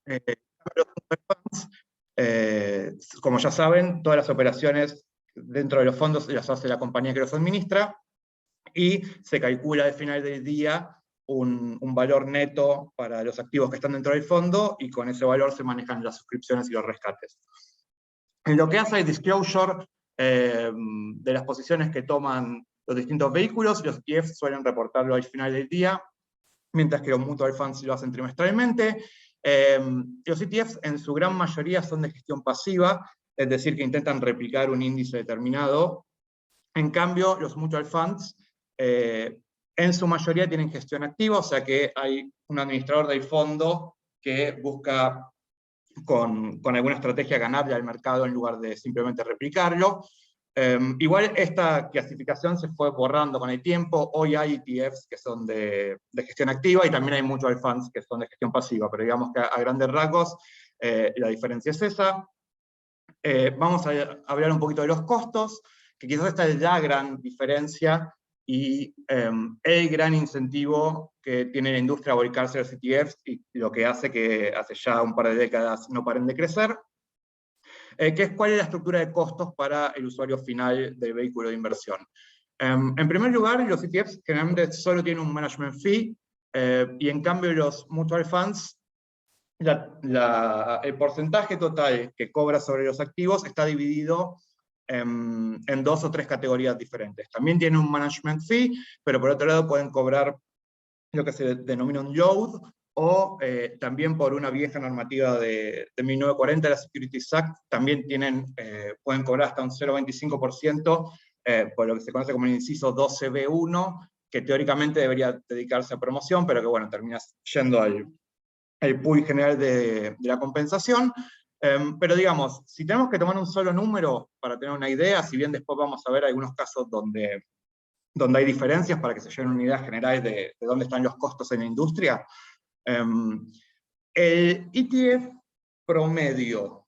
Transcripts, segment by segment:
Eh, los mutual funds, como ya saben, todas las operaciones dentro de los fondos las hace la compañía que los administra, y se calcula al final del día un valor neto para los activos que están dentro del fondo, y con ese valor se manejan las suscripciones y los rescates. En lo que hace el disclosure de las posiciones que toman los distintos vehículos, los ETFs suelen reportarlo al final del día, mientras que los mutual funds lo hacen trimestralmente. Los ETFs en su gran mayoría son de gestión pasiva, es decir, que intentan replicar un índice determinado. En cambio, los mutual funds en su mayoría tienen gestión activa, o sea que hay un administrador del fondo que busca con alguna estrategia ganarle al mercado en lugar de simplemente replicarlo. Igual esta clasificación se fue borrando con el tiempo. Hoy hay ETFs que son de gestión activa, y también hay mutual funds que son de gestión pasiva, pero digamos que a grandes rasgos la diferencia es esa. Vamos a hablar un poquito de los costos, que quizás esta es la gran diferencia y el gran incentivo que tiene la industria a volcarse a los ETFs, y lo que hace que hace ya un par de décadas no paren de crecer, que es cuál es la estructura de costos para el usuario final del vehículo de inversión. En primer lugar, los ETFs generalmente solo tienen un management fee, y en cambio los mutual funds, el porcentaje total que cobra sobre los activos está dividido en dos o tres categorías diferentes. También tienen un management fee, pero por otro lado pueden cobrar lo que se denomina un load, o también por una vieja normativa de 1940, la Securities Act, también pueden cobrar hasta un 0,25%, por lo que se conoce como el inciso 12B1, que teóricamente debería dedicarse a promoción, pero que bueno, termina yendo al pool general de la compensación. Pero digamos, si tenemos que tomar un solo número para tener una idea, si bien después vamos a ver algunos casos donde hay diferencias para que se lleven una idea general de dónde están los costos en la industria. El ETF promedio,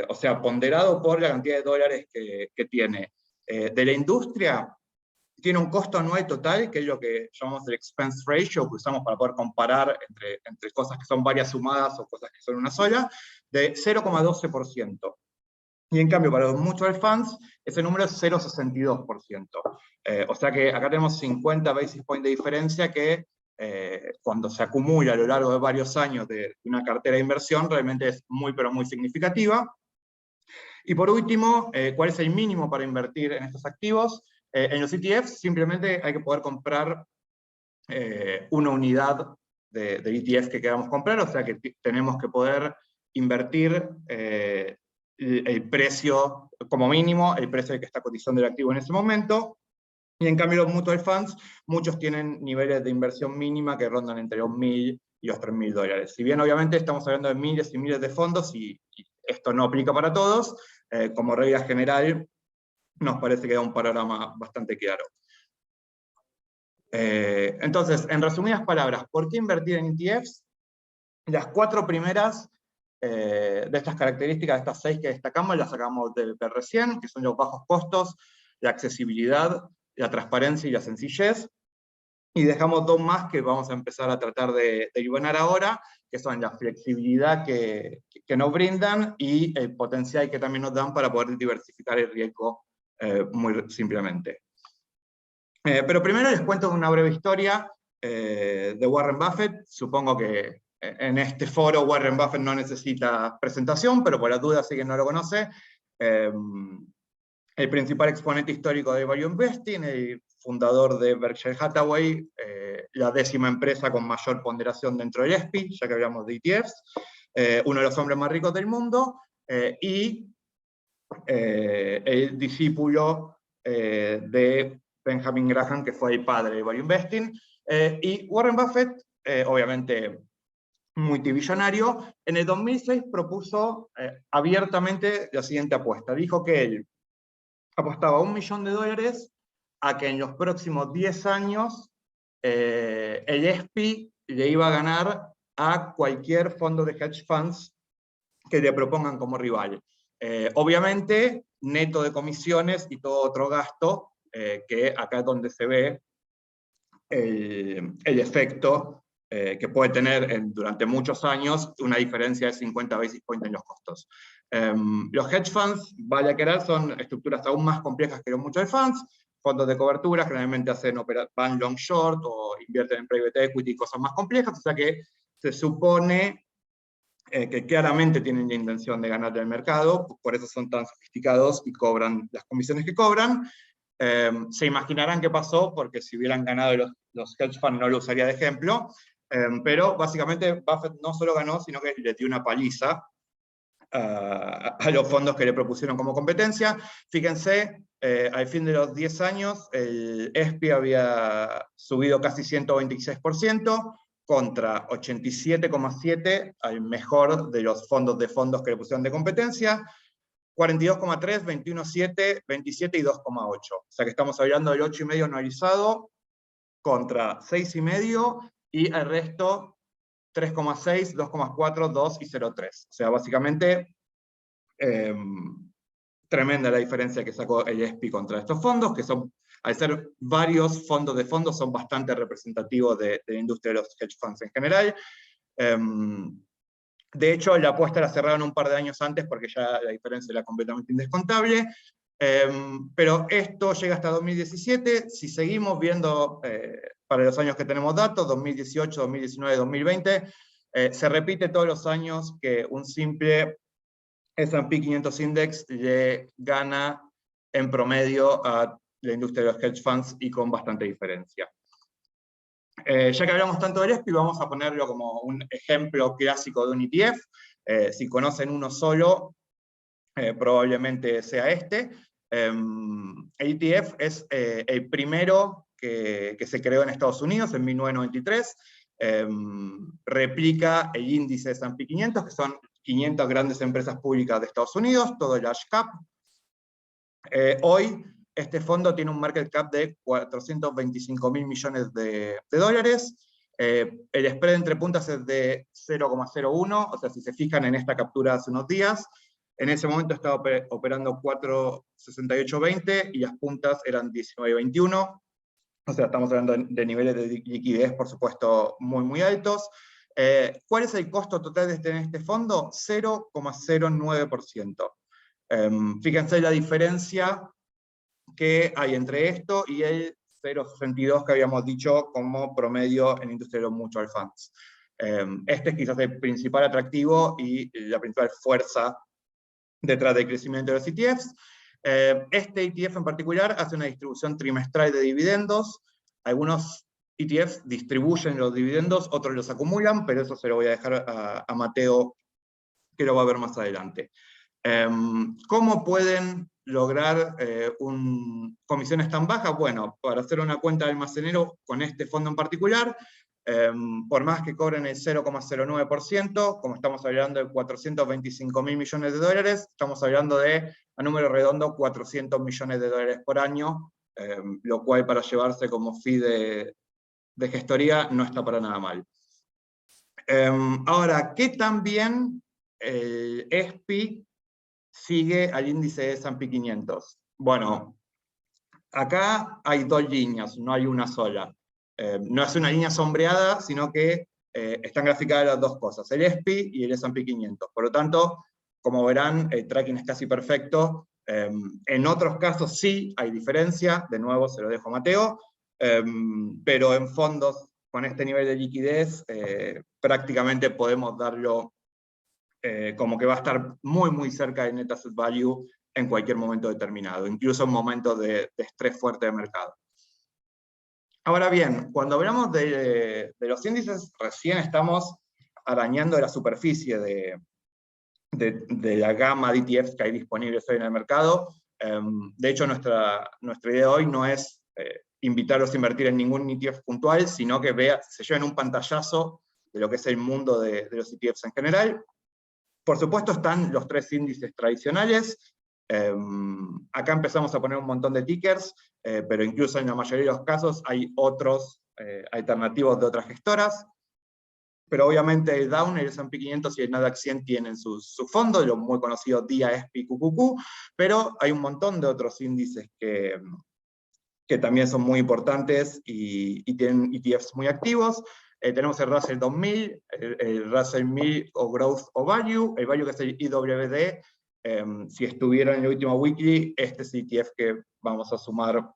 o sea, ponderado por la cantidad de dólares que tiene, de la industria, tiene un costo anual total, que es lo que llamamos el expense ratio, que usamos para poder comparar entre cosas que son varias sumadas o cosas que son una sola, de 0,12%. Y en cambio, para los mutual funds, ese número es 0,62%. O sea que acá tenemos 50 basis points de diferencia que cuando se acumula a lo largo de varios años de una cartera de inversión, realmente es muy, pero muy significativa. Y por último, ¿cuál es el mínimo para invertir en estos activos? En los ETFs simplemente hay que poder comprar una unidad del ETF que queramos comprar, o sea que tenemos que poder invertir el precio, como mínimo, el precio al que está cotizando el activo en ese momento. Y en cambio los mutual funds, muchos tienen niveles de inversión mínima que rondan entre los 1.000 y los 3.000 dólares. Si bien obviamente estamos hablando de miles y miles de fondos, y esto no aplica para todos, como regla general, nos parece que da un panorama bastante claro. Entonces, en resumidas palabras, ¿por qué invertir en ETFs? Las cuatro primeras de estas características, de estas 6 que destacamos, las sacamos de recién, que son los bajos costos, la accesibilidad, la transparencia y la sencillez. Y dejamos 2 más que vamos a empezar a tratar de iluminar ahora, que son la flexibilidad que nos brindan y el potencial que también nos dan para poder diversificar el riesgo muy simplemente. Pero primero les cuento una breve historia de Warren Buffett. Supongo que en este foro Warren Buffett no necesita presentación, pero por las dudas, si alguien no lo conoce, el principal exponente histórico de Value Investing, el fundador de Berkshire Hathaway, la 10ª empresa con mayor ponderación dentro del S&P, ya que hablamos de ETFs, uno de los hombres más ricos del mundo, y el discípulo de Benjamin Graham, que fue el padre de Value Investing, y Warren Buffett, obviamente multibillonario, en el 2006 propuso abiertamente la siguiente apuesta. Dijo que él apostaba $1 millón a que en los próximos 10 años el S&P le iba a ganar a cualquier fondo de hedge funds que le propongan como rival. Obviamente, neto de comisiones y todo otro gasto, que acá es donde se ve el efecto que puede tener durante muchos años una diferencia de 50 basis points en los costos. Los hedge funds, vale aclarar, son estructuras aún más complejas que los mutual funds, fondos de cobertura, generalmente van long short o invierten en private equity, cosas más complejas, o sea que se supone que claramente tienen la intención de ganar el mercado, por eso son tan sofisticados y cobran las comisiones que cobran. Se imaginarán qué pasó, porque si hubieran ganado los hedge funds no lo usaría de ejemplo, pero básicamente Buffett no solo ganó, sino que le dio una paliza a los fondos que le propusieron como competencia. Fíjense, al fin de los 10 años, el ESPI había subido casi 126%, contra 87,7% al mejor de los fondos que le pusieron de competencia, 42,3%, 21,7%, 27% y 2,8%. O sea que estamos hablando del 8,5% anualizado contra 6,5%, y el resto 3,6%, 2,4%, 2% y 0,3%. O sea, básicamente, tremenda la diferencia que sacó el ESPI contra estos fondos, que son, al ser varios fondos de fondos, son bastante representativos de la industria de los hedge funds en general. De hecho, la apuesta la cerraron un par de años antes, porque ya la diferencia era completamente indescontable. Pero esto llega hasta 2017, si seguimos viendo para los años que tenemos datos, 2018, 2019, 2020, se repite todos los años que un simple S&P 500 Index le gana en promedio a la industria de los hedge funds, y con bastante diferencia. Ya que hablamos tanto del ESPI, vamos a ponerlo como un ejemplo clásico de un ETF. Si conocen uno solo, probablemente sea este. El ETF es el primero que se creó en Estados Unidos en 1993. Replica el índice S&P 500, que son 500 grandes empresas públicas de Estados Unidos, todo large cap. Hoy, este fondo tiene un market cap de 425.000 millones de dólares. El spread entre puntas es de 0,01, o sea, si se fijan en esta captura hace unos días, en ese momento estaba operando 4,6820 y las puntas eran 19,21. O sea, estamos hablando de niveles de liquidez, por supuesto, muy, muy altos. ¿Cuál es el costo total de tener este fondo? 0,09%. Fíjense la diferencia que hay entre esto y el 0,62 que habíamos dicho como promedio en la industria de los mutual funds. Este es quizás el principal atractivo y la principal fuerza detrás del crecimiento de los ETFs. Este ETF en particular hace una distribución trimestral de dividendos. Algunos ETFs distribuyen los dividendos, otros los acumulan, pero eso se lo voy a dejar a Mateo, que lo va a ver más adelante. ¿Cómo pueden lograr comisiones tan bajas? Bueno, para hacer una cuenta de almacenero con este fondo en particular, por más que cobren el 0,09%, como estamos hablando de 425.000 millones de dólares, estamos hablando de, a número redondo, 400 millones de dólares por año, lo cual para llevarse como fee de gestoría no está para nada mal. Ahora, ¿qué tan bien el ESPI sigue al índice de S&P 500? Bueno, acá hay dos líneas, no hay una sola. No es una línea sombreada, sino que están graficadas las dos cosas, el ESPI y el S&P 500. Por lo tanto, como verán, el tracking es casi perfecto. En otros casos sí hay diferencia, de nuevo se lo dejo a Mateo, pero en fondos con este nivel de liquidez prácticamente podemos darlo como que va a estar muy muy cerca de net asset value en cualquier momento determinado, incluso en momentos de estrés fuerte de mercado. Ahora bien, cuando hablamos de los índices, recién estamos arañando la superficie de la gama de ETFs que hay disponibles hoy en el mercado. De hecho, nuestra idea de hoy no es invitarlos a invertir en ningún ETF puntual, sino que se lleven un pantallazo de lo que es el mundo de los ETFs en general. Por supuesto están los tres índices tradicionales. Acá empezamos a poner un montón de tickers, pero incluso en la mayoría de los casos hay otros alternativos de otras gestoras. Pero obviamente el Dow, el S&P 500 y el Nasdaq 100 tienen su fondo, los muy conocidos DIA, ESPI, QQQ, pero hay un montón de otros índices que también son muy importantes y tienen ETFs muy activos. Tenemos el Russell 2000, el Russell 1000 o Growth o Value, el Value que es el IWD. Si estuvieron en el último weekly, este es el ETF que vamos a sumar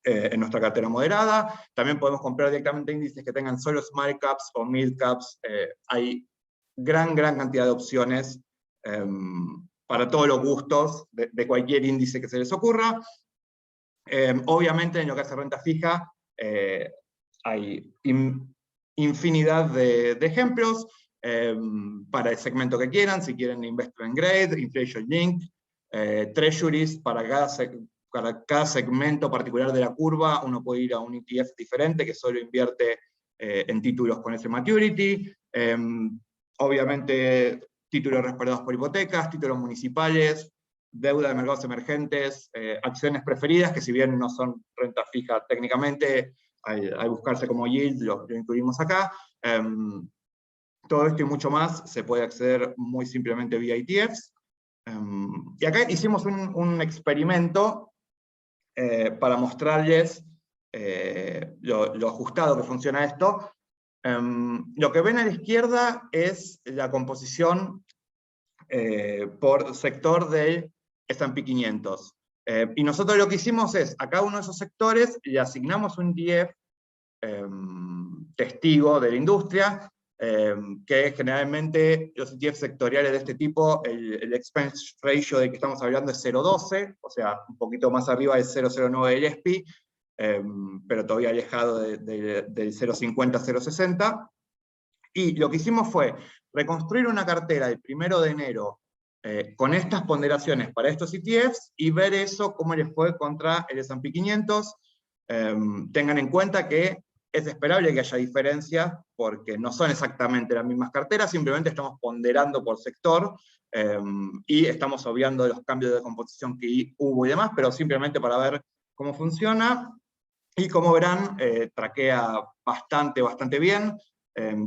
en nuestra cartera moderada. También podemos comprar directamente índices que tengan solo small caps o mid caps. Hay gran cantidad de opciones para todos los gustos de cualquier índice que se les ocurra. Obviamente en lo que hace renta fija hay infinidad de ejemplos para el segmento que quieran. Si quieren investment grade, inflation link, treasuries, para cada segmento particular de la curva uno puede ir a un ETF diferente que solo invierte en títulos con ese maturity. Obviamente títulos respaldados por hipotecas, títulos municipales, deuda de mercados emergentes, acciones preferidas, que si bien no son renta fija técnicamente, al buscarse como yield lo incluimos acá. Todo esto y mucho más se puede acceder muy simplemente vía ETFs. Y acá hicimos un experimento para mostrarles lo ajustado que funciona esto. Lo que ven a la izquierda es la composición por sector del S&P 500. Y nosotros lo que hicimos es, a cada uno de esos sectores le asignamos un ETF testigo de la industria, que generalmente los ETF sectoriales de este tipo, el expense ratio del que estamos hablando es 0,12, o sea, un poquito más arriba del 0,09 del SPI, pero todavía alejado del 0,50, 0,60. Y lo que hicimos fue reconstruir una cartera del 1 de enero con estas ponderaciones para estos ETFs y ver eso cómo les fue contra el S&P 500. Tengan en cuenta que es esperable que haya diferencias porque no son exactamente las mismas carteras, simplemente estamos ponderando por sector y estamos obviando los cambios de composición que hubo y demás, pero simplemente para ver cómo funciona. Y como verán, traquea bastante bien,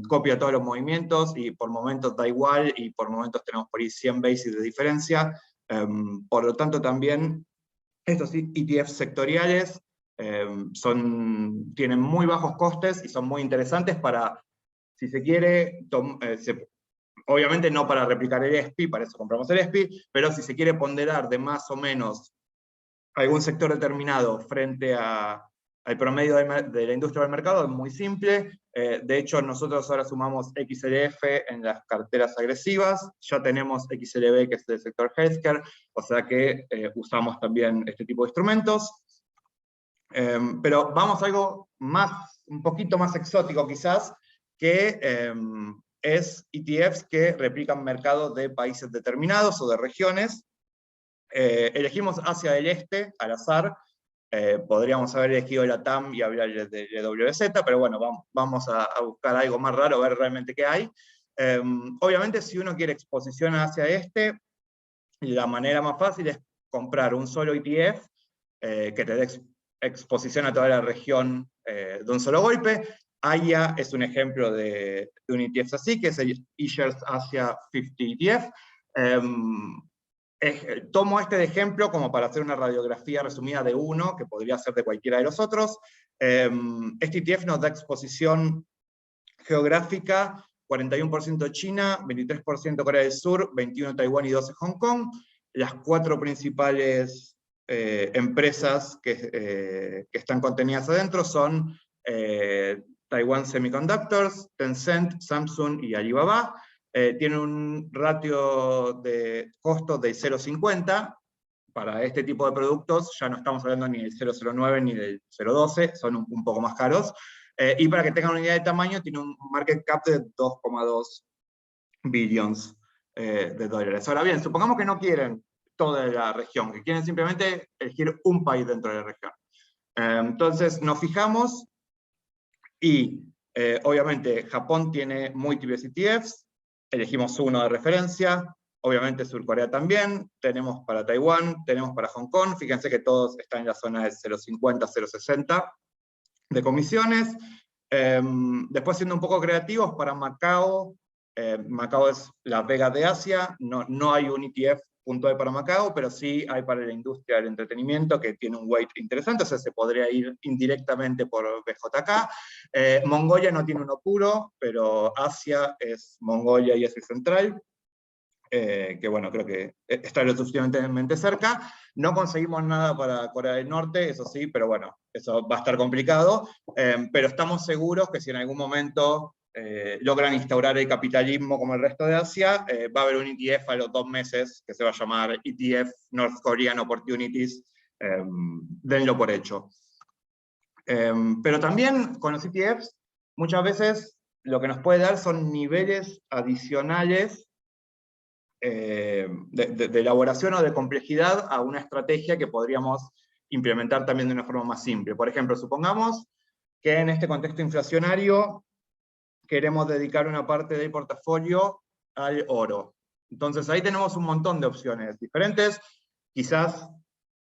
copia todos los movimientos y por momentos da igual y por momentos tenemos por ahí 100 basis de diferencia. Por lo tanto también estos ETFs sectoriales tienen muy bajos costes y son muy interesantes para, si se quiere, obviamente no para replicar el SPI, para eso compramos el SPI, pero si se quiere ponderar de más o menos algún sector determinado frente al promedio de la industria del mercado, es muy simple. De hecho, nosotros ahora sumamos XLF en las carteras agresivas, ya tenemos XLB, que es del sector healthcare, o sea que usamos también este tipo de instrumentos. Pero vamos a algo un poquito más exótico quizás, que es ETFs que replican mercados de países determinados o de regiones. Elegimos Asia del Este al azar. Podríamos haber elegido la TAM y hablar de WZ, pero bueno, vamos a buscar algo más raro, a ver realmente qué hay. Obviamente, si uno quiere exposición hacia este, la manera más fácil es comprar un solo ETF que te dé exposición a toda la región de un solo golpe. AIA es un ejemplo de un ETF así, que es el eShares Asia 50 ETF. Tomo este de ejemplo como para hacer una radiografía resumida de uno, que podría ser de cualquiera de los otros. Este ETF nos da exposición geográfica, 41% China, 23% Corea del Sur, 21% Taiwán y 12% Hong Kong. Las 4 principales empresas que están contenidas adentro son Taiwan Semiconductors, Tencent, Samsung y Alibaba. Tiene un ratio de costo de 0,50. Para este tipo de productos ya no estamos hablando ni del 0,09 ni del 0,12, son un poco más caros. Y para que tengan una idea de tamaño, tiene un market cap de 2,2 billions de dólares. Ahora bien, supongamos que no quieren toda la región, que quieren simplemente elegir un país dentro de la región. Entonces nos fijamos y obviamente Japón tiene múltiples ETFs, elegimos uno de referencia, obviamente Surcorea también, tenemos para Taiwán, tenemos para Hong Kong, fíjense que todos están en la zona de 0,50, 0,60 de comisiones. Después, siendo un poco creativos, para Macao, Macao es la Vega de Asia, no hay un ETF puntual para Macao, pero sí hay para la industria del entretenimiento, que tiene un weight interesante, o sea, se podría ir indirectamente por BJK. Mongolia no tiene uno puro, pero Asia es Mongolia y Asia Central, que bueno, creo que está lo suficientemente cerca. No conseguimos nada para Corea del Norte, eso sí, pero bueno, eso va a estar complicado, pero estamos seguros que si en algún momento logran instaurar el capitalismo como el resto de Asia, va a haber un ETF a los 2 meses, que se va a llamar ETF North Korean Opportunities, denlo por hecho. Pero también con los ETFs, muchas veces lo que nos puede dar son niveles adicionales de elaboración o de complejidad a una estrategia que podríamos implementar también de una forma más simple. Por ejemplo, supongamos que en este contexto inflacionario queremos dedicar una parte del portafolio al oro. Entonces ahí tenemos un montón de opciones diferentes. Quizás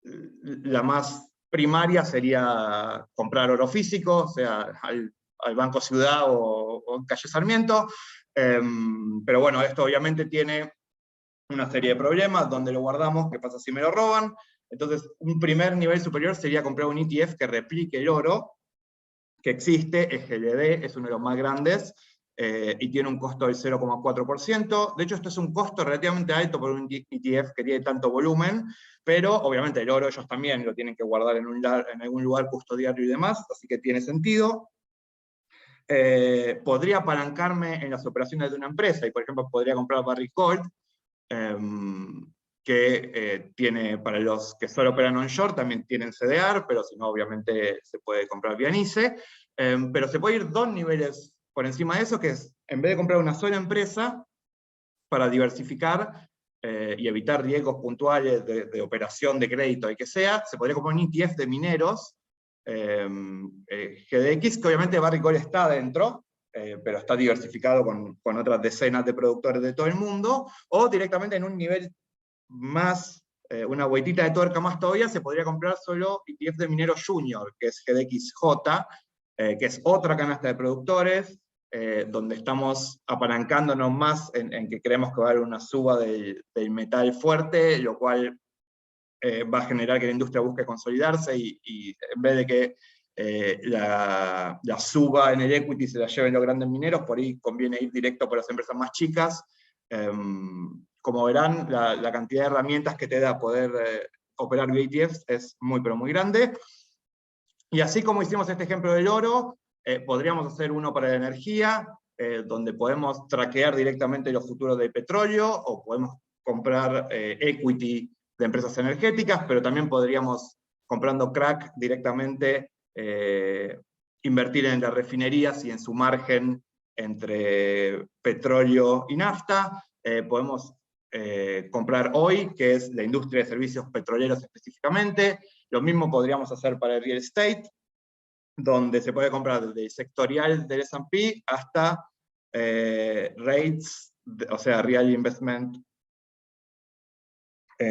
la más primaria sería comprar oro físico, o sea, al Banco Ciudad o en Calle Sarmiento. Pero bueno, esto obviamente tiene una serie de problemas, ¿dónde lo guardamos? ¿Qué pasa si me lo roban? Entonces, un primer nivel superior sería comprar un ETF que replique el oro, que existe, es GLD, es uno de los más grandes, y tiene un costo del 0,4%. De hecho, esto es un costo relativamente alto por un ETF que tiene tanto volumen, pero obviamente el oro ellos también lo tienen que guardar en algún lugar custodiario y demás, así que tiene sentido. Podría apalancarme en las operaciones de una empresa, y por ejemplo podría comprar Barrick Gold, que tiene, para los que solo operan onshore, también tienen CDR, pero si no, obviamente se puede comprar vía NICE. Pero se puede ir 2 niveles por encima de eso, que es, en vez de comprar una sola empresa, para diversificar y evitar riesgos puntuales de operación de crédito y que sea, se podría comprar un ETF de mineros, GDX, que obviamente Barrick Gold está dentro, pero está diversificado con otras decenas de productores de todo el mundo, o directamente en un nivel más, una vueltita de tuerca más todavía, se podría comprar solo ETF de minero junior, que es GDXJ, que es otra canasta de productores, donde estamos apalancándonos más en que creemos que va a haber una suba del metal fuerte, lo cual va a generar que la industria busque consolidarse, y en vez de que la suba en el equity se la lleven los grandes mineros, por ahí conviene ir directo por las empresas más chicas. Como verán, la cantidad de herramientas que te da poder operar ETFs es muy, pero muy grande. Y así como hicimos este ejemplo del oro, podríamos hacer uno para la energía, donde podemos traquear directamente los futuros del petróleo, o podemos comprar equity de empresas energéticas, pero también podríamos, comprando crack directamente, invertir en las refinerías y en su margen entre petróleo y nafta. Podemos comprar hoy, que es la industria de servicios petroleros específicamente. Lo mismo podríamos hacer para el real estate, donde se puede comprar desde el sectorial del S&P hasta REITs, o sea, Real Investment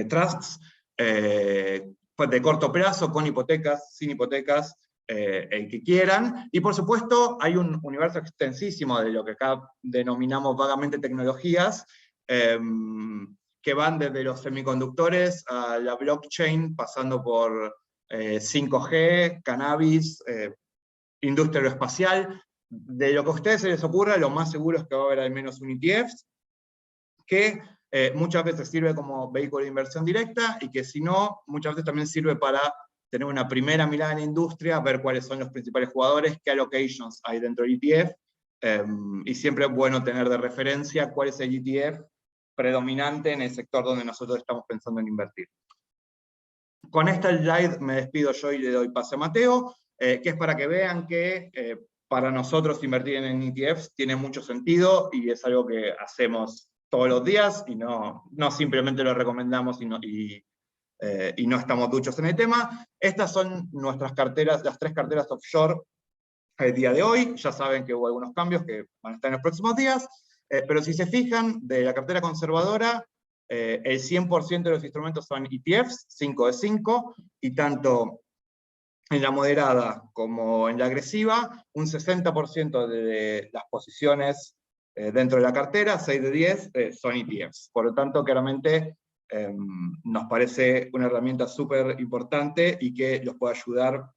Trusts, pues de corto plazo, con hipotecas, sin hipotecas, el que quieran. Y por supuesto, hay un universo extensísimo de lo que acá denominamos vagamente tecnologías, que van desde los semiconductores a la blockchain, pasando por 5G, cannabis, industria aeroespacial. De lo que a ustedes se les ocurra, lo más seguro es que va a haber al menos un ETF, que muchas veces sirve como vehículo de inversión directa, y que si no, muchas veces también sirve para tener una primera mirada en la industria, ver cuáles son los principales jugadores, qué allocations hay dentro del ETF, y siempre es bueno tener de referencia cuál es el ETF predominante en el sector donde nosotros estamos pensando en invertir. Con esta slide me despido yo y le doy pase a Mateo, que es para que vean que para nosotros invertir en ETFs tiene mucho sentido, y es algo que hacemos todos los días, y no simplemente lo recomendamos y no estamos duchos en el tema. Estas son nuestras carteras, las 3 carteras offshore el día de hoy. Ya saben que hubo algunos cambios que van a estar en los próximos días, pero si se fijan, de la cartera conservadora, el 100% de los instrumentos son ETFs, 5 de 5, y tanto en la moderada como en la agresiva, un 60% de las posiciones dentro de la cartera, 6 de 10, son ETFs. Por lo tanto, claramente, nos parece una herramienta súper importante y que los puede ayudar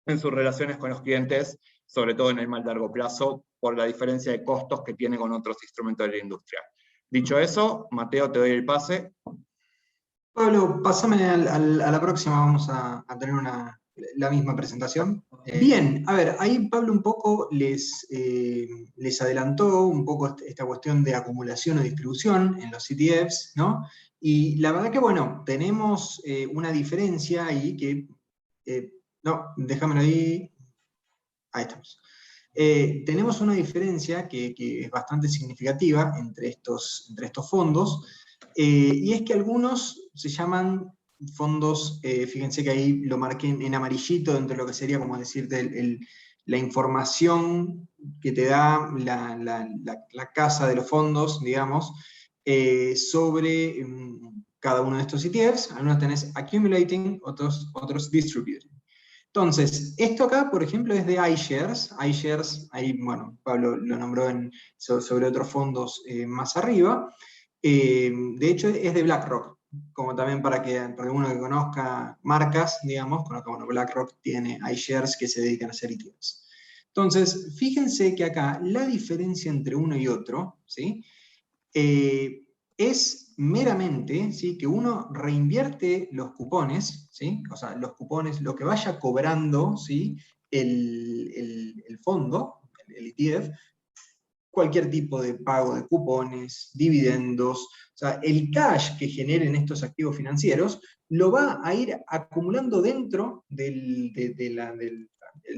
en sus relaciones con los clientes, sobre todo en el más largo plazo, por la diferencia de costos que tiene con otros instrumentos de la industria. Dicho eso, Mateo, te doy el pase. Pablo, pásame a la próxima, vamos a tener la misma presentación. Bien, a ver, ahí Pablo un poco les adelantó un poco esta cuestión de acumulación o distribución en los ETFs, ¿no? Y la verdad que, bueno, tenemos una diferencia ahí que... no, déjamelo ahí. Ahí estamos. Tenemos una diferencia que es bastante significativa entre estos fondos, y es que algunos se llaman fondos, fíjense que ahí lo marqué en amarillito, dentro de lo que sería, como decirte, la información que te da la casa de los fondos, digamos, sobre cada uno de estos ETFs. Algunos tenés accumulating, otros distributing. Entonces, esto acá, por ejemplo, es de iShares. iShares, ahí, bueno, Pablo lo nombró sobre otros fondos más arriba. De hecho, es de BlackRock, como también para uno que conozca marcas, digamos, conozca, bueno, BlackRock tiene iShares que se dedican a hacer ETFs. Entonces, fíjense que acá la diferencia entre uno y otro, ¿sí? Es meramente, ¿sí?, que uno reinvierte los cupones, ¿sí? O sea, los cupones, lo que vaya cobrando, ¿sí?, el fondo, el ETF, cualquier tipo de pago de cupones, dividendos, o sea, el cash que generen estos activos financieros lo va a ir acumulando dentro del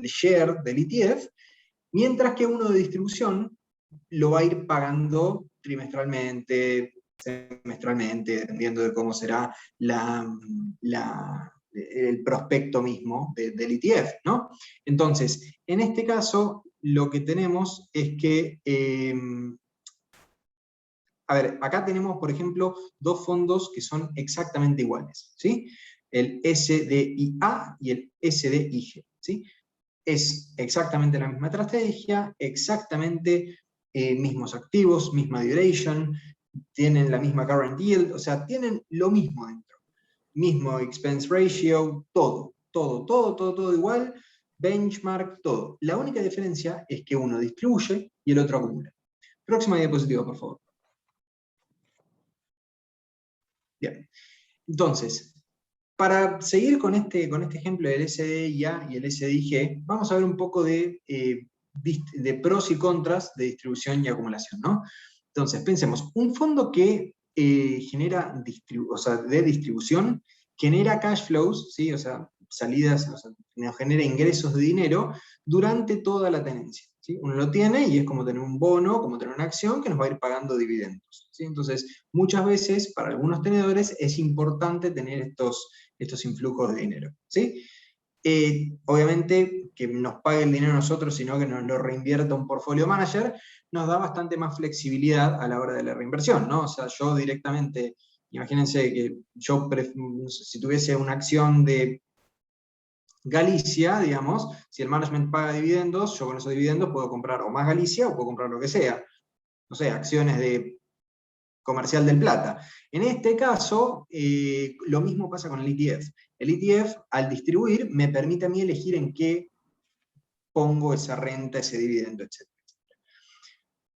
share del ETF, mientras que uno de distribución lo va a ir pagando trimestralmente, semestralmente, dependiendo de cómo será el prospecto mismo del ETF, ¿no? Entonces, en este caso, lo que tenemos es que, a ver, acá tenemos, por ejemplo, dos fondos que son exactamente iguales, ¿sí? El SDIA y el SDIG, ¿sí? Es exactamente la misma estrategia, exactamente mismos activos, misma duration, tienen la misma current yield, o sea, tienen lo mismo dentro. Mismo expense ratio, todo igual, benchmark, todo. La única diferencia es que uno distribuye y el otro acumula. Próxima diapositiva, por favor. Bien. Entonces, para seguir con este ejemplo del SDIA y el SDIG, vamos a ver un poco de pros y contras de distribución y acumulación, ¿no? Entonces, pensemos, un fondo que genera de distribución, genera cash flows, ¿sí? O sea, salidas, o sea, nos genera ingresos de dinero durante toda la tenencia, ¿sí? Uno lo tiene y es como tener un bono, como tener una acción que nos va a ir pagando dividendos, ¿sí? Entonces, muchas veces, para algunos tenedores, es importante tener estos influjos de dinero, ¿sí? Obviamente, que nos pague el dinero a nosotros, sino que nos lo reinvierta un portfolio manager, nos da bastante más flexibilidad a la hora de la reinversión, ¿no? O sea, yo directamente, imagínense que yo, si tuviese una acción de Galicia, digamos, si el management paga dividendos, yo con esos dividendos puedo comprar o más Galicia o puedo comprar lo que sea. No sé, acciones de Comercial del Plata. En este caso, lo mismo pasa con el ETF. El ETF, al distribuir, me permite a mí elegir en qué pongo esa renta, ese dividendo, etc.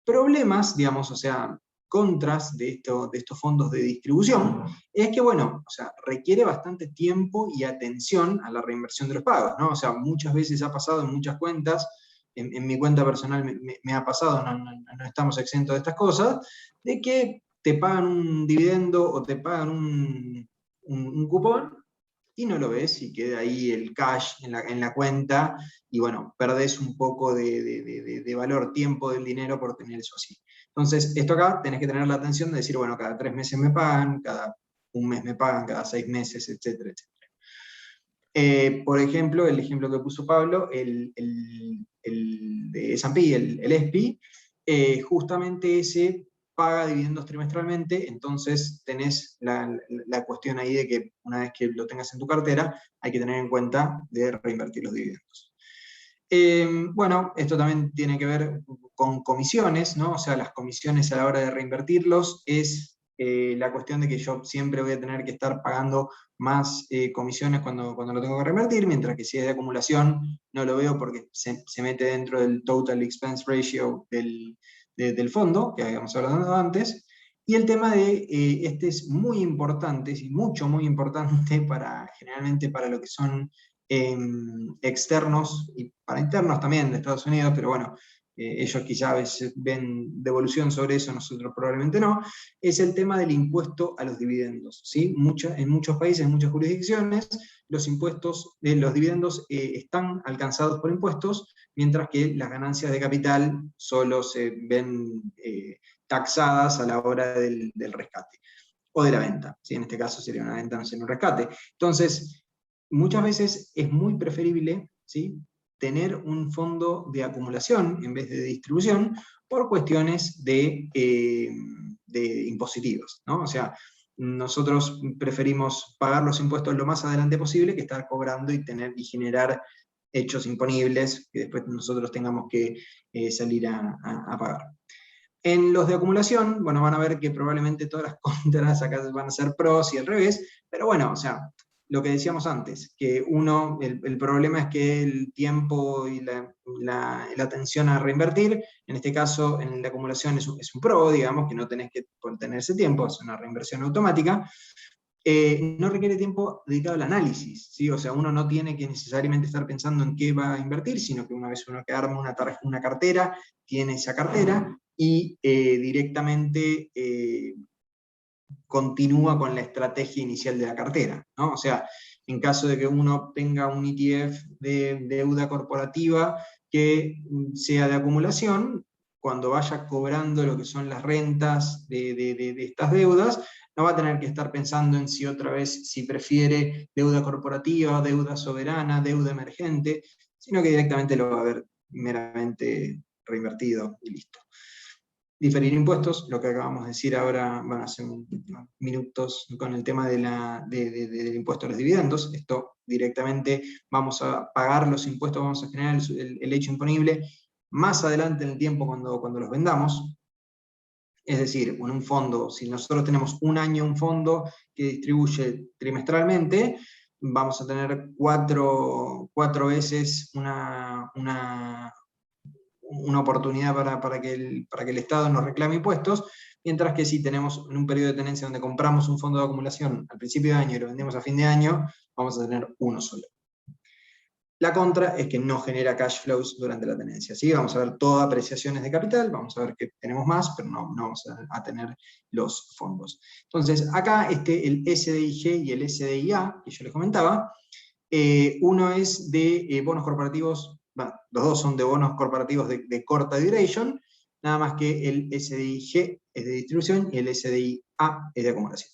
Problemas, digamos, o sea, contras de estos fondos de distribución, es que, bueno, o sea, requiere bastante tiempo y atención a la reinversión de los pagos, ¿no? O sea, muchas veces ha pasado en muchas cuentas, en mi cuenta personal me ha pasado, no estamos exentos de estas cosas, de que te pagan un dividendo o te pagan un cupón y no lo ves y queda ahí el cash en la cuenta y bueno, perdés un poco de valor, tiempo del dinero por tener eso así. Entonces, esto acá tenés que tener la atención de decir, bueno, cada 3 meses me pagan, cada un mes me pagan, cada 6 meses, etcétera, etcétera. Por ejemplo, el ejemplo que puso Pablo, el de S&P, el ESPY, justamente ese paga dividendos trimestralmente, entonces tenés la cuestión ahí de que una vez que lo tengas en tu cartera, hay que tener en cuenta de reinvertir los dividendos. Bueno, esto también tiene que ver con comisiones, ¿no? O sea, las comisiones a la hora de reinvertirlos es la cuestión de que yo siempre voy a tener que estar pagando más comisiones cuando lo tengo que reinvertir, mientras que si es de acumulación no lo veo porque se mete dentro del total expense ratio del fondo, que habíamos hablado antes. Y el tema de, este es muy importante, y muy importante generalmente para lo que son externos y para internos también de Estados Unidos, pero bueno, ellos quizá a veces ven devolución sobre eso, nosotros probablemente no, es el tema del impuesto a los dividendos, ¿sí? En muchos países, en muchas jurisdicciones, los impuestos de los dividendos están alcanzados por impuestos, mientras que las ganancias de capital solo se ven taxadas a la hora del rescate, o de la venta, ¿sí? En este caso sería una venta, no sería un rescate. Entonces, muchas veces es muy preferible, ¿sí?, tener un fondo de acumulación en vez de distribución por cuestiones de impositivos, ¿no? O sea, nosotros preferimos pagar los impuestos lo más adelante posible que estar cobrando y generar hechos imponibles que después nosotros tengamos que salir a pagar. En los de acumulación, bueno, van a ver que probablemente todas las contras acá van a ser pros y al revés, pero bueno, o sea, lo que decíamos antes, que el problema es que el tiempo y la atención a reinvertir, en este caso en la acumulación es un pro, digamos, que no tenés que tener ese tiempo, es una reinversión automática, no requiere tiempo dedicado al análisis, ¿sí? O sea, uno no tiene que necesariamente estar pensando en qué va a invertir, sino que una vez uno que arma una cartera, tiene esa cartera y directamente continúa con la estrategia inicial de la cartera, ¿no? O sea, en caso de que uno tenga un ETF de deuda corporativa que sea de acumulación, cuando vaya cobrando lo que son las rentas de estas deudas, no va a tener que estar pensando en si otra vez, si prefiere deuda corporativa, deuda soberana, deuda emergente, sino que directamente lo va a ver meramente reinvertido y listo. Diferir impuestos, lo que acabamos de decir ahora, van a ser minutos con el tema del impuesto a los dividendos. Esto directamente vamos a pagar los impuestos, vamos a generar el hecho imponible más adelante en el tiempo cuando los vendamos. Es decir, en un fondo, si nosotros tenemos un año un fondo que distribuye trimestralmente, vamos a tener cuatro veces una oportunidad para que el Estado nos reclame impuestos, mientras que si tenemos en un periodo de tenencia donde compramos un fondo de acumulación al principio de año y lo vendemos a fin de año, vamos a tener uno solo. La contra es que no genera cash flows durante la tenencia, ¿sí? Vamos a ver todas apreciaciones de capital, vamos a ver que tenemos más, pero no vamos a tener los fondos. Entonces, acá el SDIG y el SDIA, que yo les comentaba, uno es de bonos corporativos, bueno, los dos son de bonos corporativos de corta duration, nada más que el SDIG es de distribución y el SDIA es de acumulación.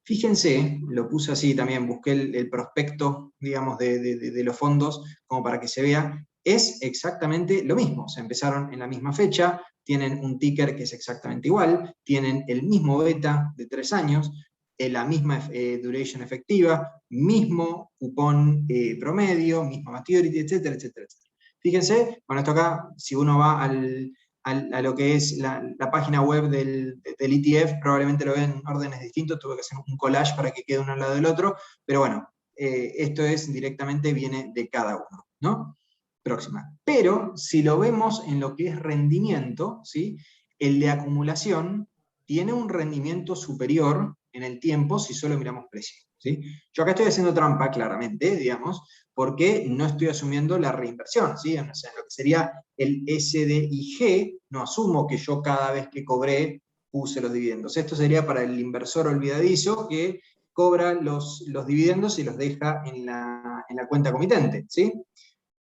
Fíjense, lo puse así también, busqué el prospecto, digamos, de los fondos, como para que se vea, es exactamente lo mismo, o sea, empezaron en la misma fecha, tienen un ticker que es exactamente igual, tienen el mismo beta de 3 años, la misma duration efectiva, mismo cupón promedio, misma maturity, etcétera, etcétera, etcétera. Fíjense, bueno, esto acá, si uno va a lo que es la página web del ETF, probablemente lo vean en órdenes distintos, tuve que hacer un collage para que quede uno al lado del otro, pero bueno, esto es directamente, viene de cada uno, ¿no? Próxima. Pero si lo vemos en lo que es rendimiento, ¿sí?, el de acumulación tiene un rendimiento superior en el tiempo si solo miramos precio, ¿sí? Yo acá estoy haciendo trampa, claramente, digamos, porque no estoy asumiendo la reinversión, ¿sí? O sea, lo que sería el SDIG, no asumo que yo cada vez que cobré puse los dividendos. Esto sería para el inversor olvidadizo que cobra los dividendos y los deja en la cuenta comitente, ¿sí?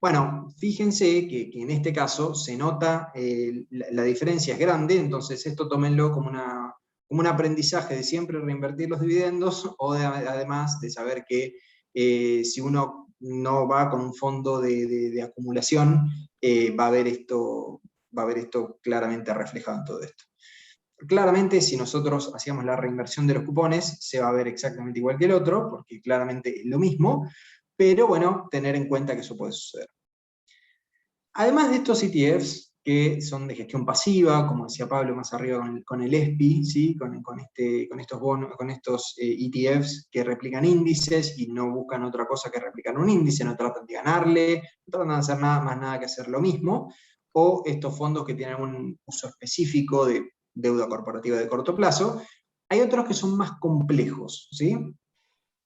Bueno, fíjense que en este caso se nota, la diferencia es grande, entonces esto tómenlo como un aprendizaje de siempre reinvertir los dividendos, o además de saber que si uno no va con un fondo de acumulación, va a ver esto claramente reflejado en todo esto. Claramente, si nosotros hacíamos la reinversión de los cupones, se va a ver exactamente igual que el otro, porque claramente es lo mismo, pero bueno, tener en cuenta que eso puede suceder. Además de estos ETFs, que son de gestión pasiva, como decía Pablo más arriba con el ESPI, ¿sí? con estos bonos, con estos ETFs que replican índices y no buscan otra cosa que replicar un índice, no tratan de ganarle, no tratan de hacer nada que hacer lo mismo, o estos fondos que tienen un uso específico de deuda corporativa de corto plazo. Hay otros que son más complejos, ¿sí?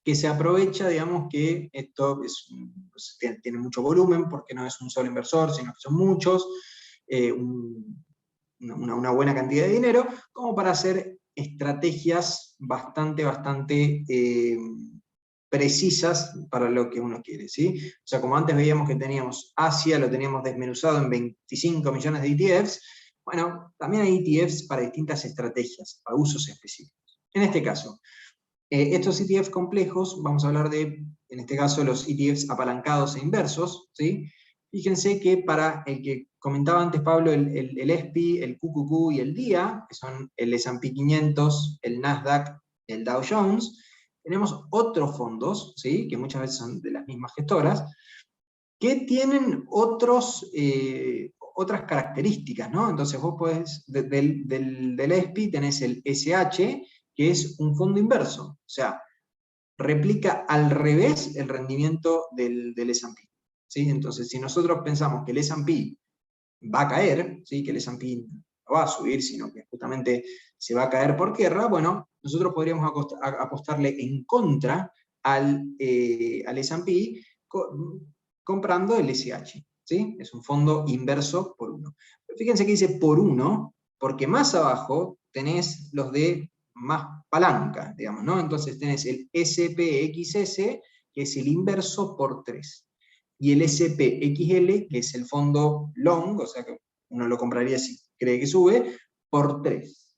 Que se aprovecha, digamos, que esto tiene mucho volumen, porque no es un solo inversor, sino que son muchos, una buena cantidad de dinero, como para hacer estrategias bastante precisas para lo que uno quiere, ¿sí? O sea, como antes veíamos que teníamos Asia, lo teníamos desmenuzado en 25 millones de ETFs, bueno, también hay ETFs para distintas estrategias, para usos específicos. En este caso, estos ETFs complejos, vamos a hablar de, en este caso, los ETFs apalancados e inversos, ¿sí? Fíjense que para el que comentaba antes Pablo, el ESPI, el QQQ y el DIA, que son el S&P 500, el Nasdaq, el Dow Jones, tenemos otros fondos, ¿sí? Que muchas veces son de las mismas gestoras, que tienen otras características, ¿no? Entonces vos podés, del ESPI tenés el SH, que es un fondo inverso, o sea, replica al revés el rendimiento del S&P. ¿Sí? Entonces, si nosotros pensamos que el S&P va a caer, ¿sí? Que el S&P no va a subir, sino que justamente se va a caer por tierra, bueno, nosotros podríamos apostarle en contra al S&P comprando el SH. ¿Sí? Es un fondo inverso por 1. Pero fíjense que dice por 1, porque más abajo tenés los de más palanca, digamos, ¿no? Entonces tenés el SPXS, que es el inverso por 3. Y el SPXL, que es el fondo long, o sea que uno lo compraría si cree que sube, por 3.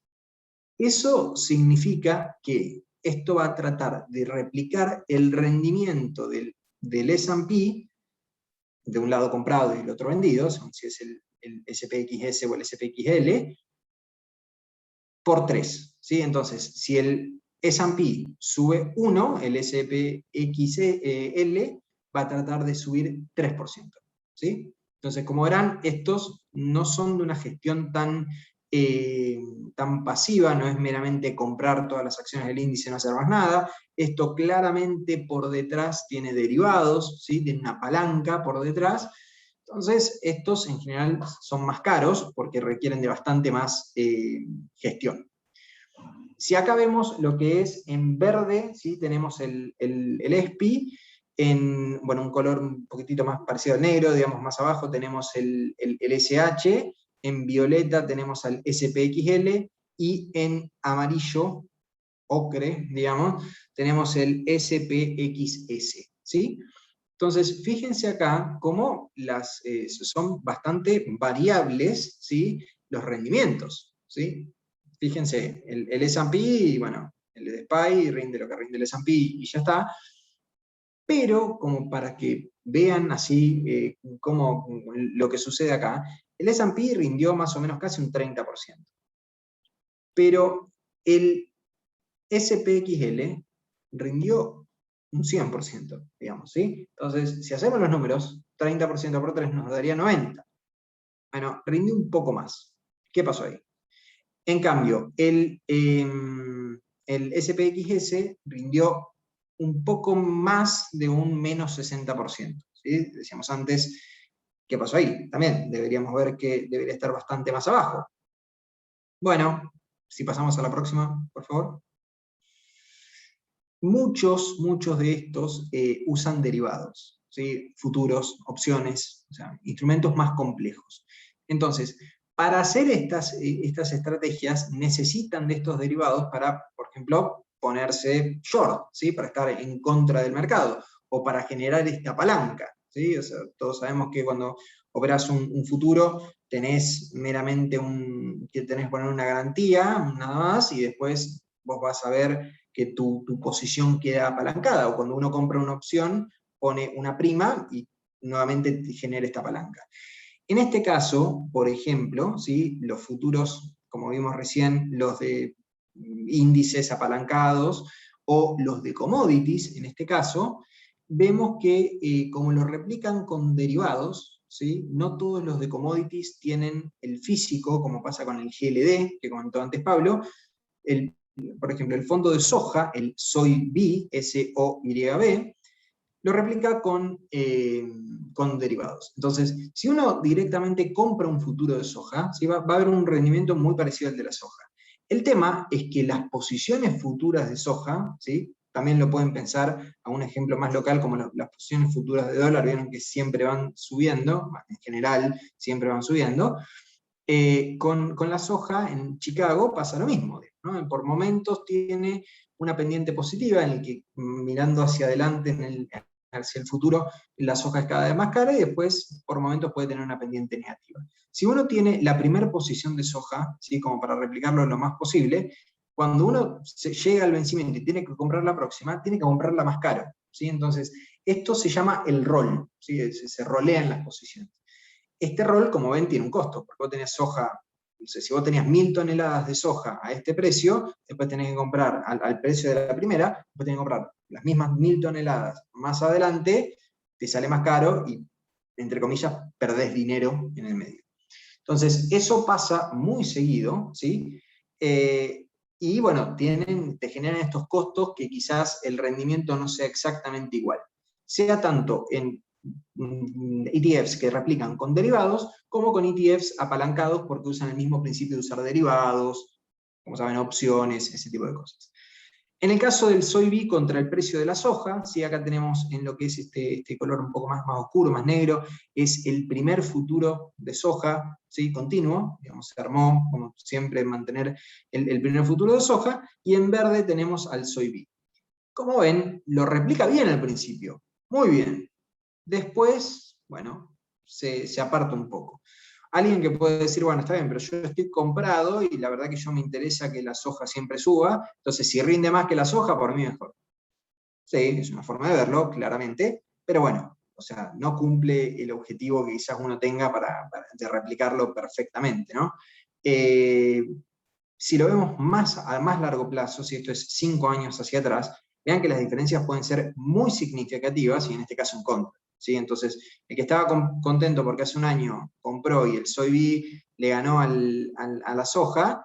Eso significa que esto va a tratar de replicar el rendimiento del S&P, de un lado comprado y del otro vendido, si es el SPXS o el SPXL, por 3. ¿Sí? Entonces, si el S&P sube 1, el SPXL va a tratar de subir 3%. ¿Sí? Entonces, como verán, estos no son de una gestión tan pasiva, no es meramente comprar todas las acciones del índice y no hacer más nada. Esto claramente por detrás tiene derivados, ¿sí? Tiene una palanca por detrás. Entonces, estos en general son más caros porque requieren de bastante más gestión. Si acá vemos lo que es en verde, ¿sí? Tenemos el ESPI, en un color un poquitito más parecido al negro, digamos más abajo tenemos el SH, en violeta tenemos al SPXL, y en amarillo, ocre, digamos, tenemos el SPXS, ¿sí? Entonces, fíjense acá cómo son bastante variables, ¿sí? Los rendimientos, ¿sí? Fíjense, el S&P, bueno, el de SPY rinde lo que rinde el S&P y ya está, pero como para que vean así cómo lo que sucede acá, el S&P rindió más o menos casi un 30%, pero el SPXL rindió un 100%, digamos, ¿sí? Entonces, si hacemos los números, 30% por 3 nos daría 90. Bueno, rindió un poco más. ¿Qué pasó ahí? En cambio, el SPXS rindió un poco más de un menos 60%. ¿Sí? Decíamos antes, ¿qué pasó ahí? También deberíamos ver que debería estar bastante más abajo. Bueno, si pasamos a la próxima, por favor. Muchos de estos usan derivados, ¿sí? Futuros, opciones, o sea, instrumentos más complejos. Entonces, para hacer estas estrategias necesitan de estos derivados para, por ejemplo, ponerse short, ¿sí? Para estar en contra del mercado, o para generar esta palanca, ¿sí? O sea, todos sabemos que cuando operas un futuro tenés meramente que tenés que poner una garantía, nada más, y después vos vas a ver que tu posición queda apalancada, o cuando uno compra una opción, pone una prima y nuevamente te genera esta palanca. En este caso, por ejemplo, ¿sí? Los futuros, como vimos recién, los de índices apalancados, o los de commodities, en este caso, vemos que como lo replican con derivados, ¿sí? No todos los de commodities tienen el físico, como pasa con el GLD, que comentó antes Pablo. Por ejemplo, el fondo de soja, el SOYB, SOYB, lo replica con derivados. Entonces, si uno directamente compra un futuro de soja, ¿sí? va a haber un rendimiento muy parecido al de la soja. El tema es que las posiciones futuras de soja, ¿sí? También lo pueden pensar a un ejemplo más local, como las posiciones futuras de dólar, vieron que siempre van subiendo, en general siempre van subiendo. Con la soja en Chicago pasa lo mismo, ¿no? Por momentos tiene una pendiente positiva en el que mirando hacia adelante hacia el futuro la soja es cada vez más cara y después por momentos puede tener una pendiente negativa. Si uno tiene la primera posición de soja, ¿sí? Como para replicarlo lo más posible, cuando uno llega al vencimiento y tiene que comprar la próxima, tiene que comprarla más caro, ¿sí? Entonces, esto se llama el rol, ¿sí? Se rolean las posiciones. Este rol, como ven, tiene un costo, porque vos tenés soja, no sé, si vos tenías 1000 toneladas de soja a este precio, después tenés que comprar al precio de la primera, después tenés que comprar las mismas 1000 toneladas más adelante, te sale más caro y, entre comillas, perdés dinero en el medio. Entonces, eso pasa muy seguido, ¿sí? Y bueno, te generan estos costos que quizás el rendimiento no sea exactamente igual. Sea tanto en ETFs que replican con derivados, como con ETFs apalancados porque usan el mismo principio de usar derivados, como saben, opciones, ese tipo de cosas. En el caso del SOYB contra el precio de la soja, ¿sí? Acá tenemos en lo que es este color un poco más oscuro, más negro, es el primer futuro de soja, ¿sí? Continuo, digamos, se armó, como siempre, mantener el primer futuro de soja, y en verde tenemos al SOYB. Como ven, lo replica bien al principio, muy bien. Después, bueno, se aparta un poco. Alguien que puede decir, bueno, está bien, pero yo estoy comprado y la verdad que yo me interesa que la soja siempre suba, entonces si rinde más que la soja, por mí mejor. Sí, es una forma de verlo, claramente, pero bueno, o sea, no cumple el objetivo que quizás uno tenga de replicarlo perfectamente, ¿no? Si lo vemos a más largo plazo, si esto es 5 años hacia atrás, vean que las diferencias pueden ser muy significativas y en este caso en contra. ¿Sí? Entonces, el que estaba contento porque hace un año compró y el SOYB le ganó a la soja,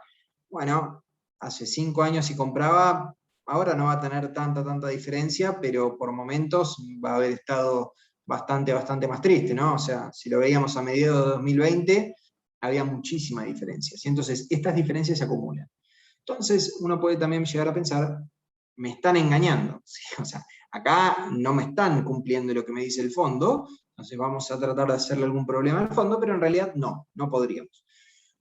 bueno, hace 5 años si compraba, ahora no va a tener tanta diferencia, pero por momentos va a haber estado bastante más triste, ¿no? O sea, si lo veíamos a mediados de 2020, había muchísima diferencia. ¿Sí? Entonces, estas diferencias se acumulan. Entonces, uno puede también llegar a pensar, me están engañando. ¿Sí? O sea, acá no me están cumpliendo lo que me dice el fondo, entonces vamos a tratar de hacerle algún problema al fondo, pero en realidad no podríamos.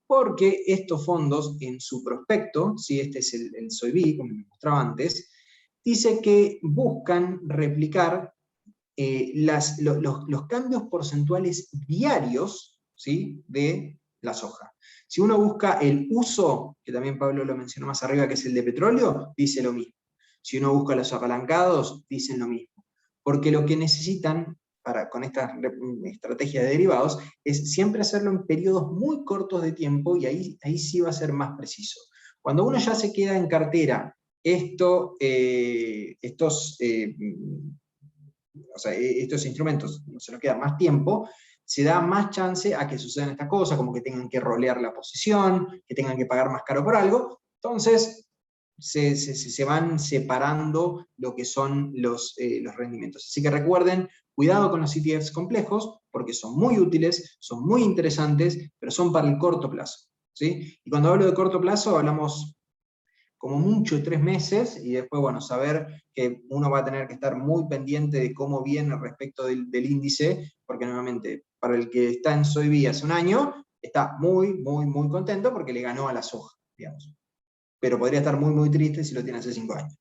Porque estos fondos en su prospecto, ¿sí? Este es el SOYB, como les mostraba antes, dice que buscan replicar los cambios porcentuales diarios, ¿sí? De la soja. Si uno busca el uso, que también Pablo lo mencionó más arriba, que es el de petróleo, dice lo mismo. Si uno busca los apalancados, dicen lo mismo. Porque lo que necesitan con esta estrategia de derivados es siempre hacerlo en periodos muy cortos de tiempo y ahí sí va a ser más preciso. Cuando uno ya se queda en cartera estos instrumentos, no se nos queda más tiempo, se da más chance a que sucedan estas cosas, como que tengan que rolear la posición, que tengan que pagar más caro por algo. Entonces, se van separando lo que son los rendimientos. Así que recuerden, cuidado con los ETFs complejos, porque son muy útiles, son muy interesantes, pero son para el corto plazo. ¿Sí? Y cuando hablo de corto plazo, hablamos como mucho 3 meses, y después, bueno, saber que uno va a tener que estar muy pendiente de cómo viene respecto del índice, porque nuevamente, para el que está en SOYB hace un año, está muy contento porque le ganó a la soja, digamos. Pero podría estar muy triste si lo tiene hace 5 años.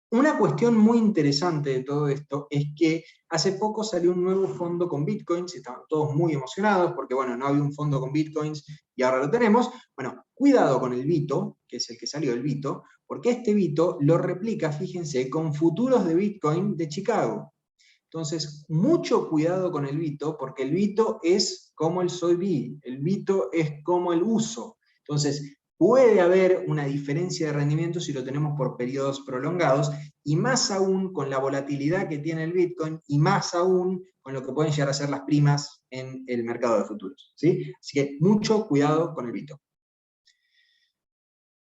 Una cuestión muy interesante de todo esto es que hace poco salió un nuevo fondo con bitcoins, y estaban todos muy emocionados porque, bueno, no había un fondo con bitcoins y ahora lo tenemos. Bueno, cuidado con el Bito, que es el que salió el Bito, porque este Bito lo replica, fíjense, con futuros de Bitcoin de Chicago. Entonces, mucho cuidado con el Bito, porque el Bito es como el SOYB, el Bito es como el uso. Entonces, puede haber una diferencia de rendimiento si lo tenemos por periodos prolongados, y más aún con la volatilidad que tiene el Bitcoin, y más aún con lo que pueden llegar a ser las primas en el mercado de futuros, ¿sí? Así que mucho cuidado con el Bitcoin.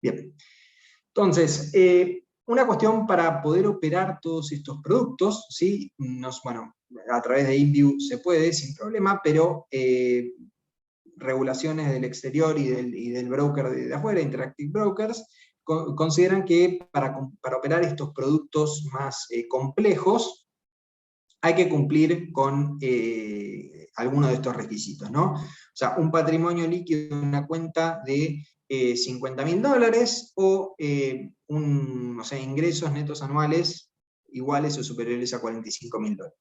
Bien. Entonces, una cuestión para poder operar todos estos productos, ¿sí? Bueno, a través de InView se puede sin problema, pero regulaciones del exterior y del broker de afuera, Interactive Brokers, consideran que para operar estos productos más complejos hay que cumplir con algunos de estos requisitos, ¿no? O sea, un patrimonio líquido en una cuenta de $50.000 o no sé, ingresos netos anuales iguales o superiores a $45.000.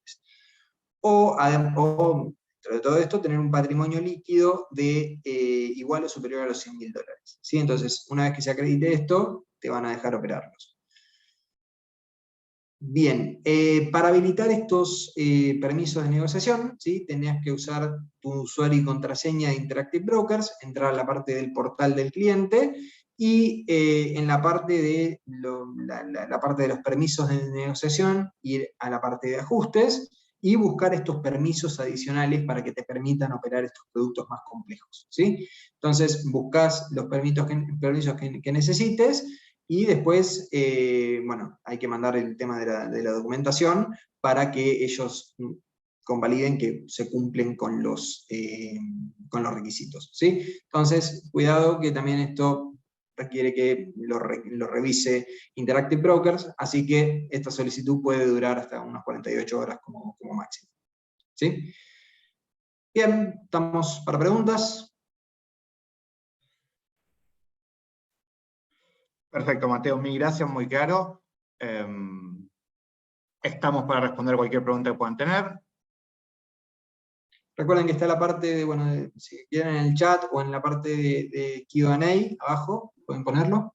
O dentro de todo esto, tener un patrimonio líquido de igual o superior a los $100.000. ¿Sí? Entonces, una vez que se acredite esto, te van a dejar operarlos. Bien, para habilitar estos permisos de negociación, ¿sí? Tenías que usar tu usuario y contraseña de Interactive Brokers, entrar a la parte del portal del cliente, y en la parte de, la parte de los permisos de negociación, ir a la parte de ajustes, y buscar estos permisos adicionales para que te permitan operar estos productos más complejos, ¿sí? Entonces, buscas los permisos que necesites, y después, bueno, hay que mandar el tema de la documentación para que ellos convaliden que se cumplen con los requisitos, ¿sí? Entonces, cuidado que también esto requiere que lo revise Interactive Brokers, así que esta solicitud puede durar hasta unas 48 horas como máximo, ¿sí? Bien, estamos para preguntas. Perfecto, Mateo, mil gracias, muy claro. Estamos para responder cualquier pregunta que puedan tener. Recuerden que está la parte de, bueno, si quieren en el chat o en la parte de Q&A abajo, pueden ponerlo.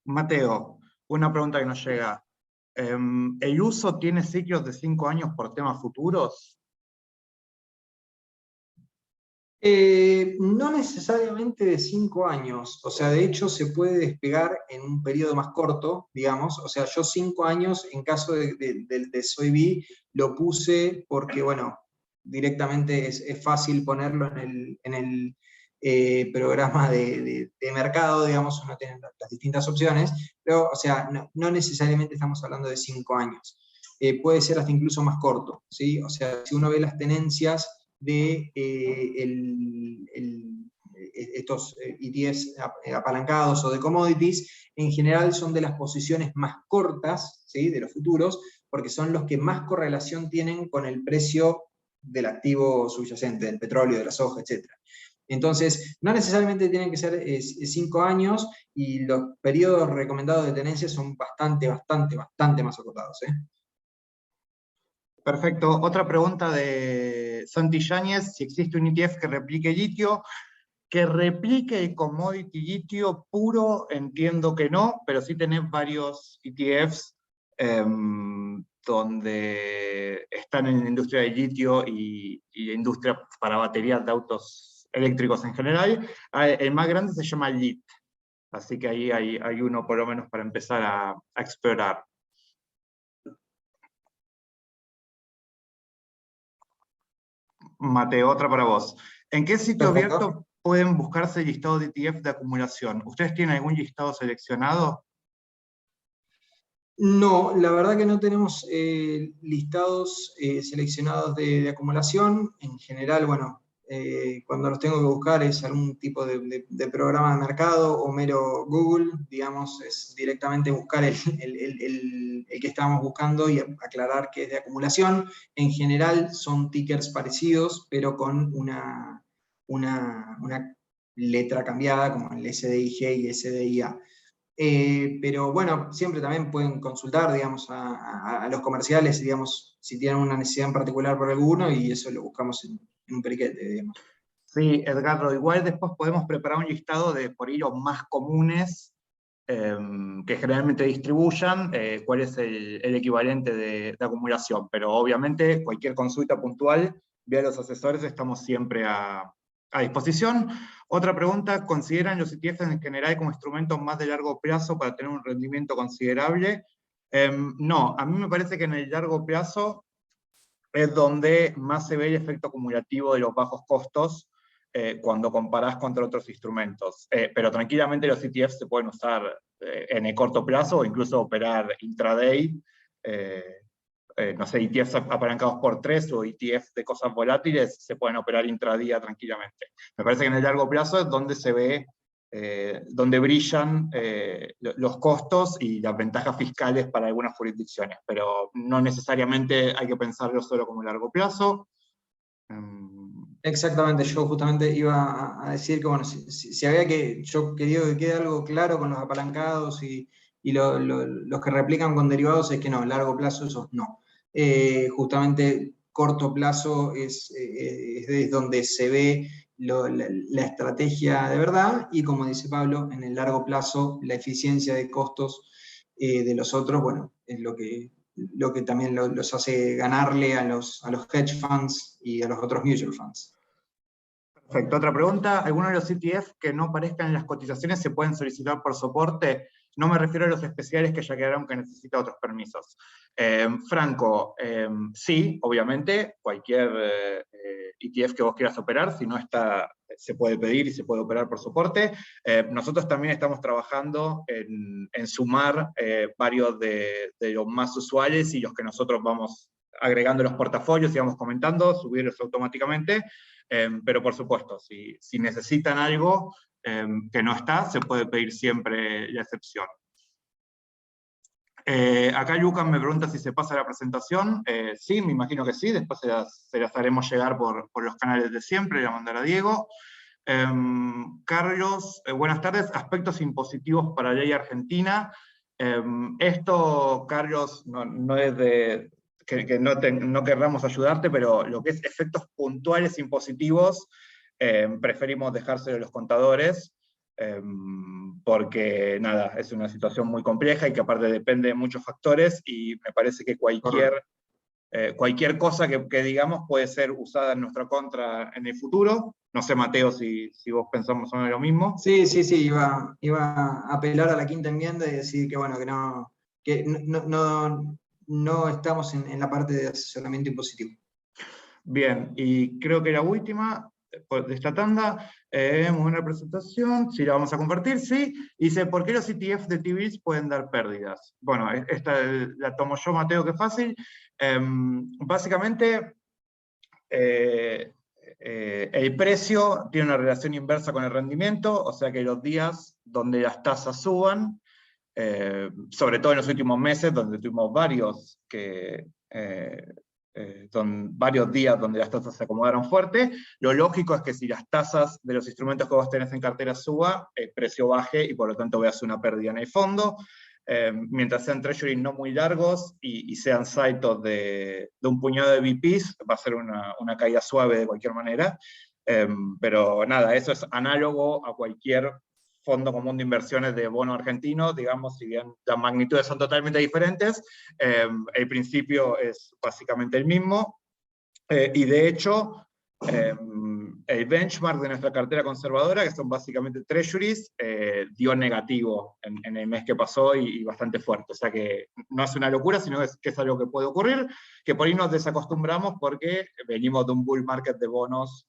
Mateo, una pregunta que nos llega. ¿El uso tiene ciclos de 5 años por temas futuros? No necesariamente de 5 años, o sea, de hecho se puede despegar en un periodo más corto, digamos, o sea, yo 5 años en caso de Soybi lo puse porque, bueno, directamente es fácil ponerlo en el programa de mercado, digamos, uno tiene las distintas opciones, pero, o sea, no necesariamente estamos hablando de 5 años, puede ser hasta incluso más corto, ¿sí? O sea, si uno ve las tenencias de estos ETFs apalancados o de commodities, en general son de las posiciones más cortas, ¿sí? De los futuros, porque son los que más correlación tienen con el precio del activo subyacente, del petróleo, de la soja, etc. Entonces, no necesariamente tienen que ser 5 años, y los periodos recomendados de tenencia son bastante más acotados, ¿eh? Perfecto. Otra pregunta de Santi Yáñez, si existe un ETF que replique litio. Que replique el commodity litio puro, entiendo que no, pero sí tenés varios ETFs donde están en la industria del litio y industria para baterías de autos eléctricos en general. El más grande se llama LIT, así que ahí hay uno por lo menos para empezar a explorar. Mateo, otra para vos. ¿En qué sitio Perfecto. abierto pueden buscarse el listado de ETF de acumulación? ¿Ustedes tienen algún listado seleccionado? No, la verdad que no tenemos listados seleccionados de acumulación. En general, bueno, cuando los tengo que buscar es algún tipo de programa de mercado o mero Google, digamos, es directamente buscar el que estamos buscando y aclarar que es de acumulación. En general son tickers parecidos, pero con una letra cambiada, como el SDIG y SDIA. Pero bueno, siempre también pueden consultar, digamos, a los comerciales, digamos, si tienen una necesidad en particular por alguno, y eso lo buscamos en un periquete, digamos. Sí, Edgardo, igual después podemos preparar un listado de por ahí los más comunes que generalmente distribuyan, cuál es el equivalente de acumulación, pero obviamente cualquier consulta puntual, vía los asesores, estamos siempre a disposición. Otra pregunta, ¿consideran los ETFs en general como instrumentos más de largo plazo para tener un rendimiento considerable? No, a mí me parece que en el largo plazo es donde más se ve el efecto acumulativo de los bajos costos cuando comparás contra otros instrumentos. Pero tranquilamente los ETFs se pueden usar en el corto plazo o incluso operar intraday. No sé, ETFs apalancados por 3 o ETFs de cosas volátiles se pueden operar intradía tranquilamente. Me parece que en el largo plazo es donde se ve, donde brillan los costos y las ventajas fiscales para algunas jurisdicciones, pero no necesariamente hay que pensarlo solo como largo plazo. Exactamente, yo justamente iba a decir que, bueno, si había que, yo quería que quede algo claro con los apalancados y los que replican con derivados, es que no, largo plazo esos no. Justamente corto plazo es donde se ve la estrategia de verdad, y como dice Pablo, en el largo plazo la eficiencia de costos de los otros, bueno, es lo que también los hace ganarle a los hedge funds y a los otros mutual funds. Perfecto. Otra pregunta, ¿algunos de los ETF que no aparezcan en las cotizaciones se pueden solicitar por soporte? No me refiero a los especiales que ya quedaron que necesitan otros permisos. Franco, sí, obviamente, cualquier ETF que vos quieras operar, si no está, se puede pedir y se puede operar por soporte. Nosotros también estamos trabajando en sumar varios de los más usuales y los que nosotros vamos agregando los portafolios y vamos comentando, subirlos automáticamente. Pero por supuesto, si necesitan algo que no está, se puede pedir siempre la excepción. Acá Lucas me pregunta si se pasa la presentación. Sí, me imagino que sí, después se las haremos llegar por los canales de siempre, la mandará Diego. Carlos, buenas tardes. Aspectos impositivos para ley argentina. Esto, Carlos, no es de que no querramos ayudarte, pero lo que es efectos puntuales impositivos, preferimos dejárselo a los contadores, porque nada, es una situación muy compleja y que aparte depende de muchos factores, y me parece que cualquier cosa que digamos puede ser usada en nuestra contra en el futuro. No sé, Mateo, si vos pensamos o menos lo mismo. Sí, iba a apelar a la quinta enmienda y decir que, bueno, que no estamos en la parte de asesoramiento impositivo. Bien, y creo que la última de esta tanda, muy buena presentación, sí la vamos a compartir, sí. Dice, ¿por qué los ETF de T-bills pueden dar pérdidas? Bueno, esta la tomo yo, Mateo, que fácil. Básicamente, el precio tiene una relación inversa con el rendimiento, o sea que los días donde las tasas suban, sobre todo en los últimos meses, donde tuvimos varios varios días donde las tasas se acomodaron fuerte, lo lógico es que si las tasas de los instrumentos que vos tenés en cartera suba, el precio baje y por lo tanto veas una pérdida en el fondo. Mientras sean treasury no muy largos y sean saltos de un puñado de VPs, va a ser una caída suave de cualquier manera. Pero nada, eso es análogo a cualquier fondo común de inversiones de bono argentino, digamos, si bien las magnitudes son totalmente diferentes, el principio es básicamente el mismo, y de hecho, el benchmark de nuestra cartera conservadora, que son básicamente treasuries, dio negativo en el mes que pasó y bastante fuerte, o sea que no es una locura, sino que es algo que puede ocurrir, que por ahí nos desacostumbramos porque venimos de un bull market de bonos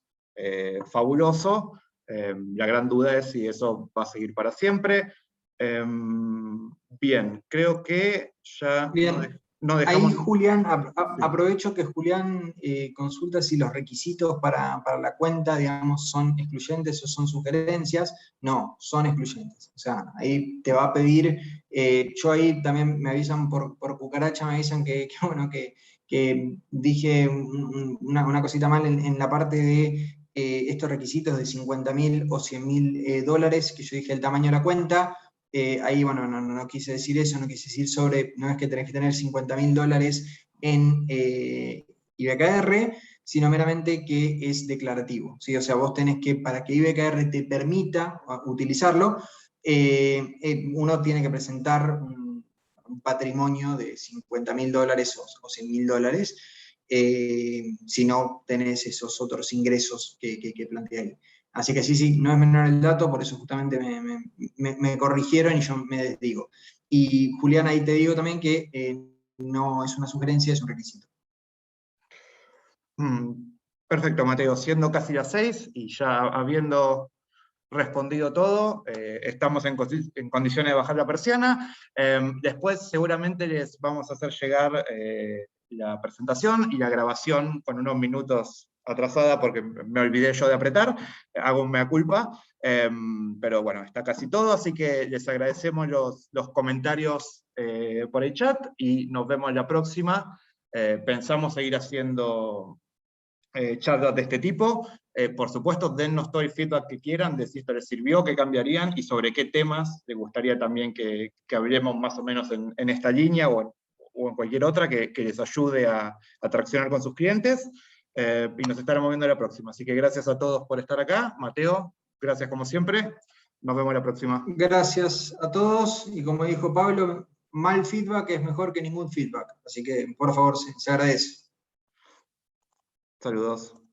fabuloso. La gran duda es si eso va a seguir para siempre. Bien, creo que ya Bien. no dejamos... Ahí, Julián, aprovecho que Julián consulta si los requisitos para la cuenta, digamos, son excluyentes o son sugerencias. No, son excluyentes. O sea, ahí te va a pedir, yo ahí también me avisan por cucaracha, me avisan que dije una cosita mal en la parte de estos requisitos de 50.000 o 100.000 dólares, que yo dije el tamaño de la cuenta. Ahí, bueno, no quise decir eso, no quise decir no es que tenés que tener 50.000 dólares en IBKR, sino meramente que es declarativo, ¿sí? O sea, vos tenés que, para que IBKR te permita utilizarlo, uno tiene que presentar un patrimonio de 50.000 dólares o 100.000 dólares, si no tenés esos otros ingresos que planteé ahí. Así que sí, no es menor el dato, por eso justamente me corrigieron y yo me desdigo. Y Julián, ahí te digo también que no es una sugerencia, es un requisito. Perfecto, Mateo, siendo casi las 6 y ya habiendo respondido todo, estamos en condiciones de bajar la persiana. Después seguramente les vamos a hacer llegar la presentación y la grabación con unos minutos atrasada porque me olvidé yo de apretar, hago un mea culpa, pero bueno, está casi todo, así que les agradecemos los comentarios por el chat y nos vemos la próxima. Pensamos seguir haciendo charlas de este tipo. Por supuesto, dennos todo el feedback que quieran, de si esto les sirvió, qué cambiarían y sobre qué temas les gustaría también que hablemos más o menos en esta línea o en cualquier otra que les ayude a traccionar con sus clientes. Y nos estaremos viendo la próxima. Así que gracias a todos por estar acá. Mateo, gracias como siempre. Nos vemos la próxima. Gracias a todos y como dijo Pablo, mal feedback es mejor que ningún feedback. Así que por favor, se agradece. Saludos.